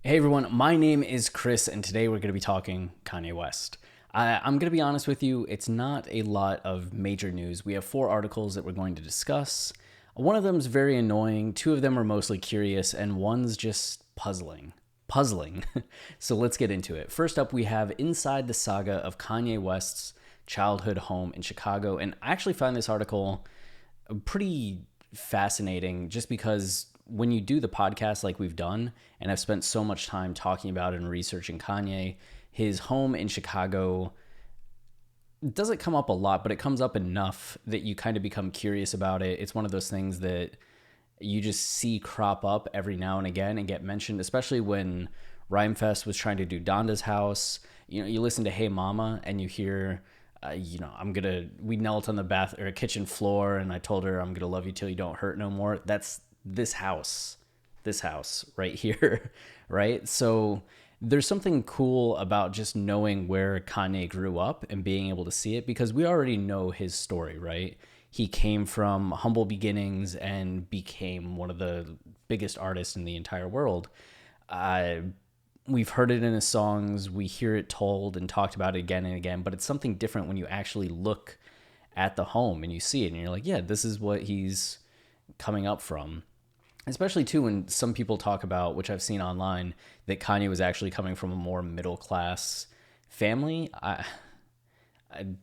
Hey everyone, my name is Chris, and today we're going to be talking Kanye West. I'm going to be honest with you, it's not a lot of major news. We have 4 articles that we're going to discuss. One of them is very annoying, 2 of them are mostly curious, and one's just puzzling. Puzzling. So let's get into it. First up, we have Inside the Saga of Kanye West's Childhood Home in Chicago, and I actually find this article pretty fascinating just because when you do the podcast like we've done, and I've spent so much time talking about it and researching Kanye, his home in Chicago doesn't come up a lot, but it comes up enough that you kind of become curious about it. It's one of those things that you just see crop up every now and again and get mentioned, especially when Rhymefest was trying to do Donda's house. You know, you listen to Hey Mama and you hear, we knelt on the bath or kitchen floor and I told her I'm gonna love you till you don't hurt no more. That's this house right here, right? So there's something cool about just knowing where Kanye grew up and being able to see it because we already know his story, right? He came from humble beginnings and became one of the biggest artists in the entire world. Uh, we've heard it in his songs, we hear it told and talked about it again and again, but it's something different when you actually look at the home and you see it and you're like, yeah, this is what he's coming up from. Especially too when some people talk about, which I've seen online, that Kanye was actually coming from a more middle class family.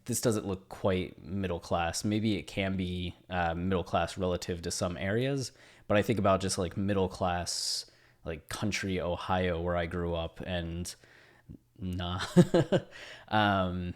This doesn't look quite middle class. Maybe it can be middle class relative to some areas, but I think about just like middle class, like country Ohio where I grew up, and nah. um,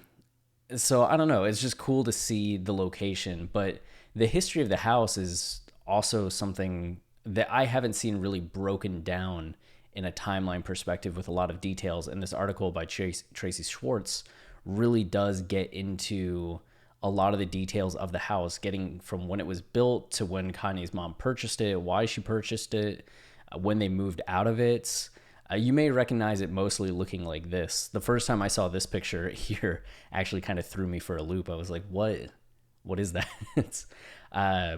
so I don't know. It's just cool to see the location, but the history of the house is also something that I haven't seen really broken down in a timeline perspective with a lot of details. And this article by Tracy Schwartz really does get into a lot of the details of the house, getting from when it was built to when Kanye's mom purchased it, why she purchased it, when they moved out of it. You may recognize it mostly looking like this. The first time I saw this picture here actually kind of threw me for a loop. I was like, what is that?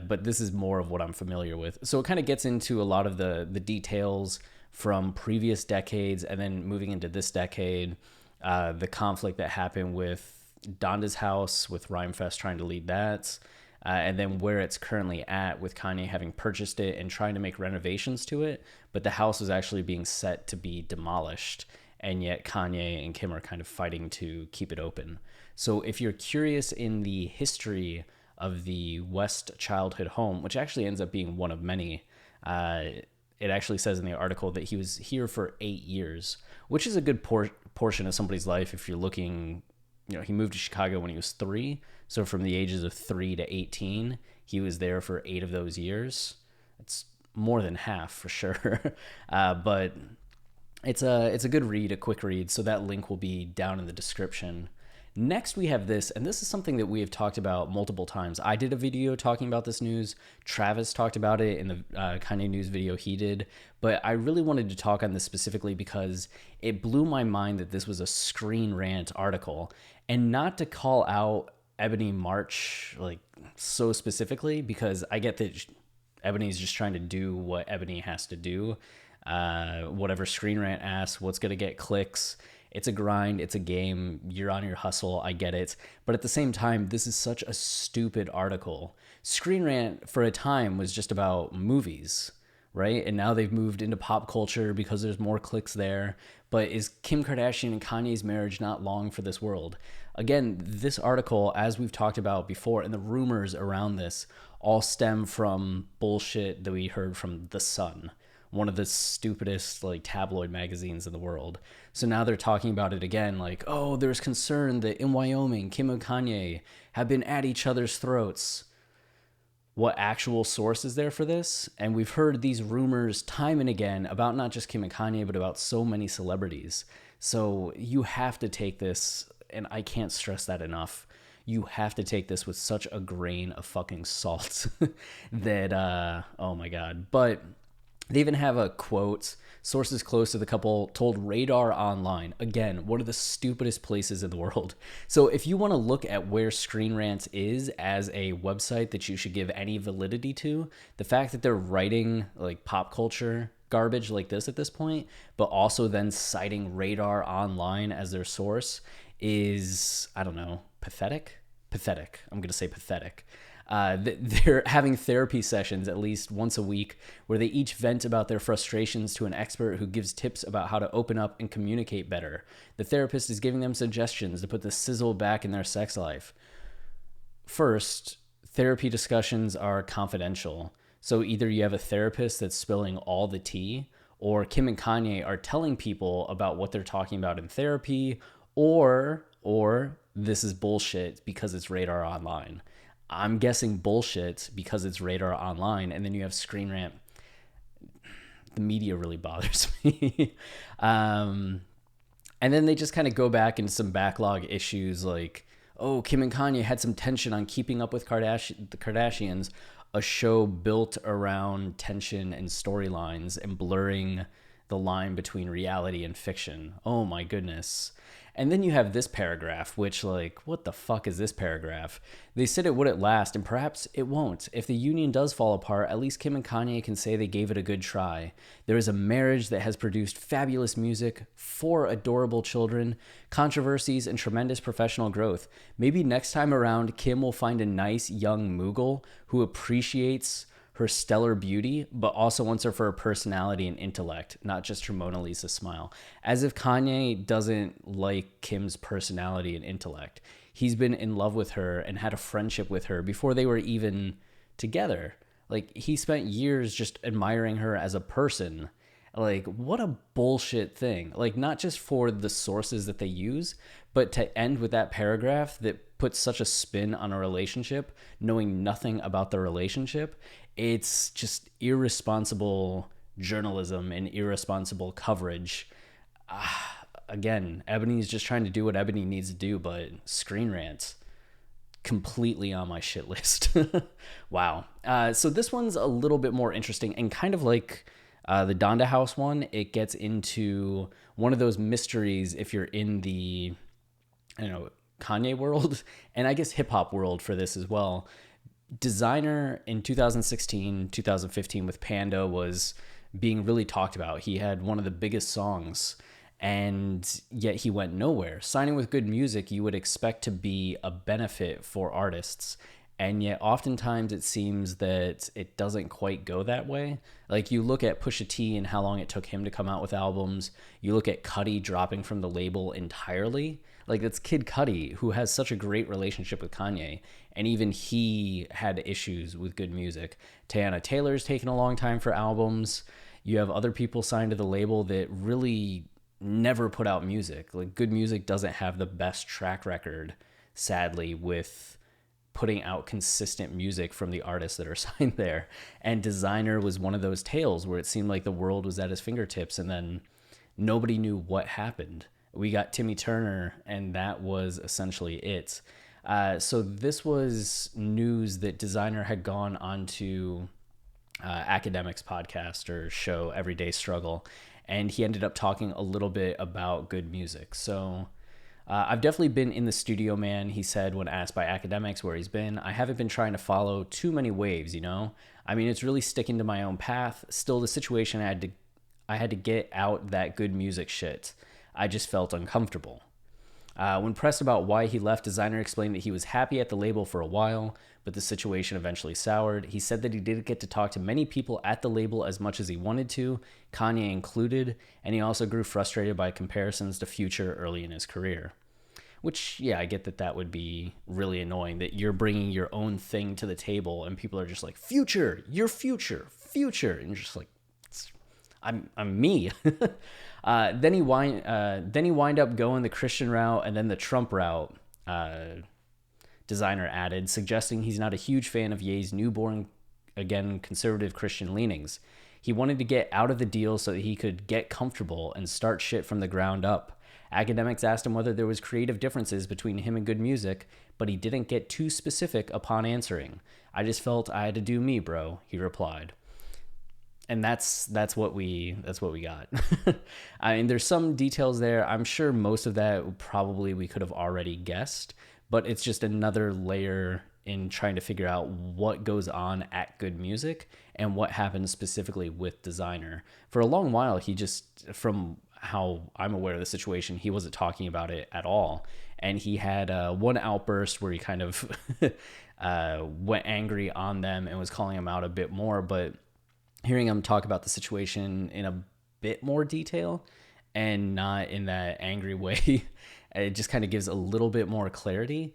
But this is more of what I'm familiar with. So it kind of gets into a lot of the details from previous decades and then moving into this decade, the conflict that happened with Donda's house, with Rhymefest trying to lead that, and then where it's currently at with Kanye having purchased it and trying to make renovations to it, but the house is actually being set to be demolished, and yet Kanye and Kim are kind of fighting to keep it open. So if you're curious in the history of the West childhood home, which actually ends up being one of many, it actually says in the article that he was here for 8 years, which is a good portion of somebody's life. If you're looking, he moved to Chicago when he was 3. So from the ages of 3 to 18, he was there for 8 of those years. It's more than half for sure. But it's a good read, a quick read. So that link will be down in the description. Next, we have this, and this is something that we have talked about multiple times. I did a video talking about this news. Travis talked about it in the Kanye news video he did, but I really wanted to talk on this specifically because it blew my mind that this was a Screen Rant article, and not to call out Ebony March like so specifically, because I get that Ebony's just trying to do what Ebony has to do. Whatever Screen Rant asks, what's going to get clicks. It's a grind, it's a game, you're on your hustle, I get it. But at the same time, this is such a stupid article. Screen Rant, for a time, was just about movies, right? And now they've moved into pop culture because there's more clicks there. But is Kim Kardashian and Kanye's marriage not long for this world? Again, this article, as we've talked about before, and the rumors around this all stem from bullshit that we heard from The Sun, one of the stupidest like tabloid magazines in the world. So now they're talking about it again, like, oh, there's concern that in Wyoming, Kim and Kanye have been at each other's throats. What actual source is there for this? And we've heard these rumors time and again about not just Kim and Kanye, but about so many celebrities. So you have to take this, and I can't stress that enough, you have to take this with such a grain of fucking salt that, oh my God. But they even have a quote. Sources close to the couple told Radar Online, again, one of the stupidest places in the world. So if you want to look at where Screen Rant is as a website that you should give any validity to, the fact that they're writing like pop culture garbage like this at this point, but also then citing Radar Online as their source is, I don't know, pathetic? Pathetic. I'm going to say pathetic. They're having therapy sessions at least once a week where they each vent about their frustrations to an expert who gives tips about how to open up and communicate better. The therapist is giving them suggestions to put the sizzle back in their sex life. First, therapy discussions are confidential. So either you have a therapist that's spilling all the tea, or Kim and Kanye are telling people about what they're talking about in therapy, or this is bullshit because it's Radar Online. I'm guessing bullshit because it's Radar Online, and then you have Screen Rant. The media really bothers me. And then they just kind of go back into some backlog issues like, oh, Kim and Kanye had some tension on Keeping Up with the Kardashians, a show built around tension and storylines and blurring the line between reality and fiction. Oh my goodness. And then you have this paragraph, which, like, what the fuck is this paragraph? They said it wouldn't last, and perhaps it won't. If the union does fall apart, at least Kim and Kanye can say they gave it a good try. There is a marriage that has produced fabulous music, 4 adorable children, controversies, and tremendous professional growth. Maybe next time around, Kim will find a nice young Mughal who appreciates her stellar beauty, but also wants her for her personality and intellect, not just her Mona Lisa smile. As if Kanye doesn't like Kim's personality and intellect. He's been in love with her and had a friendship with her before they were even together. Like, he spent years just admiring her as a person. Like, what a bullshit thing. Like, not just for the sources that they use, but to end with that paragraph that puts such a spin on a relationship, knowing nothing about the relationship. It's just irresponsible journalism and irresponsible coverage. Again, Ebony's just trying to do what Ebony needs to do, but Screen Rant, completely on my shit list. Wow. So this one's a little bit more interesting, and kind of like the Donda House one, it gets into one of those mysteries if you're in the, Kanye world, and I guess hip hop world for this as well. Desiigner in 2016, 2015 with Panda was being really talked about. He had one of the biggest songs, and yet he went nowhere. Signing with Good Music, you would expect to be a benefit for artists, and yet oftentimes it seems that it doesn't quite go that way. Like, you look at Pusha T and how long it took him to come out with albums. You look at Cudi dropping from the label entirely. Like, it's Kid Cudi, who has such a great relationship with Kanye, and even he had issues with Good Music. Tiana Taylor's taken a long time for albums. You have other people signed to the label that really never put out music. Like, Good Music doesn't have the best track record, sadly, with putting out consistent music from the artists that are signed there. And Desiigner was one of those tales where it seemed like the world was at his fingertips, and then nobody knew what happened. We got Timmy Turner, and that was essentially it. So this was news that Desiigner had gone onto Academics podcast or show Everyday Struggle, and he ended up talking a little bit about Good Music. So I've definitely been in the studio, man, he said when asked by Academics where he's been. I haven't been trying to follow too many waves, I mean, it's really sticking to my own path. Still, the situation I had to get out that Good Music shit. I just felt uncomfortable. When pressed about why he left, Desiigner explained that he was happy at the label for a while, but the situation eventually soured. He said that he didn't get to talk to many people at the label as much as he wanted to, Kanye included, and he also grew frustrated by comparisons to Future early in his career. Which, yeah, I get that would be really annoying, that you're bringing your own thing to the table and people are just like, Future, you're Future, and you're just like, I'm me. Then he wind up going the Christian route and then the Trump route, Desiigner added, suggesting he's not a huge fan of Ye's newborn, again, conservative Christian leanings. He wanted to get out of the deal so that he could get comfortable and start shit from the ground up. Academics asked him whether there was creative differences between him and Good Music, but he didn't get too specific upon answering. I just felt I had to do me, bro, he replied. And that's what we got. I mean, there's some details there. I'm sure most of that probably we could have already guessed, but it's just another layer in trying to figure out what goes on at Good Music and what happens specifically with Desiigner. For a long while, he just, from how I'm aware of the situation, he wasn't talking about it at all. And he had one outburst where he kind of went angry on them and was calling them out a bit more. But hearing him talk about the situation in a bit more detail and not in that angry way, it just kind of gives a little bit more clarity.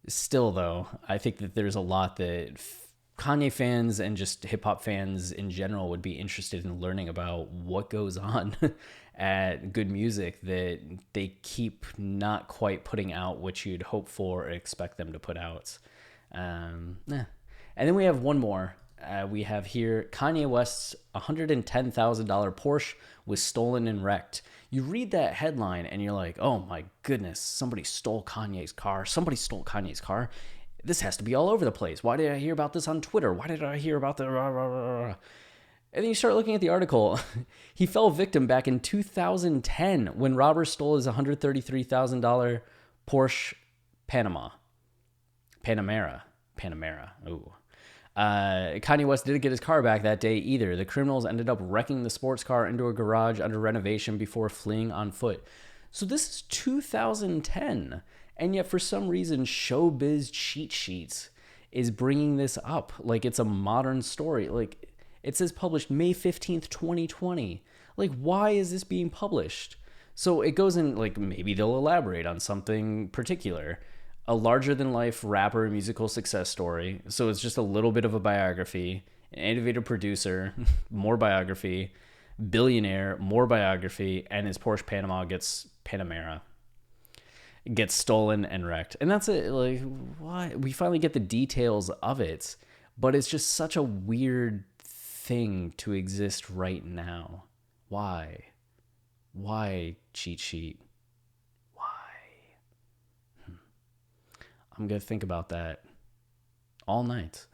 Still, though, I think that there's a lot that Kanye fans and just hip hop fans in general would be interested in learning about what goes on at Good Music that they keep not quite putting out what you'd hope for or expect them to put out. And then we have one more. We have here Kanye West's $110,000 Porsche was stolen and wrecked. You read that headline and you're like, oh my goodness, somebody stole Kanye's car. Somebody stole Kanye's car. This has to be all over the place. Why did I hear about this on Twitter? Why did I hear about the... And then you start looking at the article. He fell victim back in 2010 when robbers stole his $133,000 Porsche Panamera. Ooh. Kanye West didn't get his car back that day either. The criminals ended up wrecking the sports car into a garage under renovation before fleeing on foot. So this is 2010. And yet for some reason, Showbiz Cheat Sheets is bringing this up like it's a modern story. Like it says published May 15th, 2020. Like why is this being published? So it goes in like maybe they'll elaborate on something particular. A larger-than-life rapper musical success story. So it's just a little bit of a biography. An innovative producer, more biography. Billionaire, more biography. And his Porsche Panamera gets stolen and wrecked. And that's it. Like, what? We finally get the details of it. But it's just such a weird thing to exist right now. Why? Why cheat sheet? I'm going to think about that all night.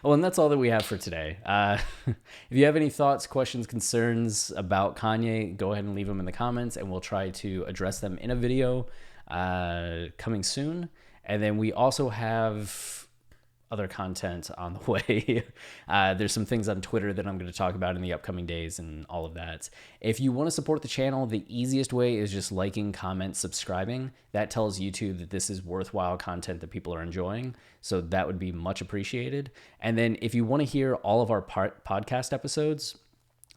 Well, and that's all that we have for today. If you have any thoughts, questions, concerns about Kanye, go ahead and leave them in the comments, and we'll try to address them in a video coming soon. And then we also have other content on the way. There's some things on Twitter that I'm going to talk about in the upcoming days and all of that. If you want to support the channel, the easiest way is just liking, comment, subscribing. That tells YouTube that this is worthwhile content that people are enjoying. So that would be much appreciated. And then if you want to hear all of our podcast episodes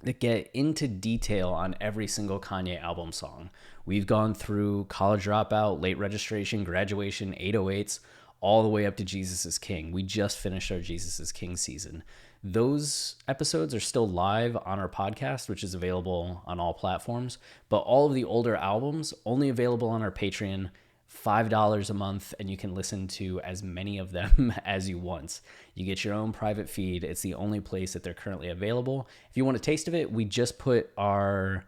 that get into detail on every single Kanye album song, we've gone through College Dropout, Late Registration, Graduation, 808s, all the way up to Jesus is King. We just finished our Jesus is King season. Those episodes are still live on our podcast, which is available on all platforms. But all of the older albums only available on our Patreon, $5 a month, and you can listen to as many of them as you want. You get your own private feed. It's the only place that they're currently available. If you want a taste of it, we just put our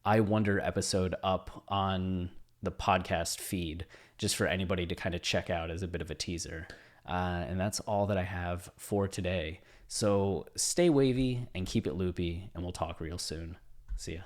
I Wonder episode up on the podcast feed, just for anybody to kind of check out as a bit of a teaser. And that's all that I have for today. So stay wavy and keep it loopy, and we'll talk real soon. See ya.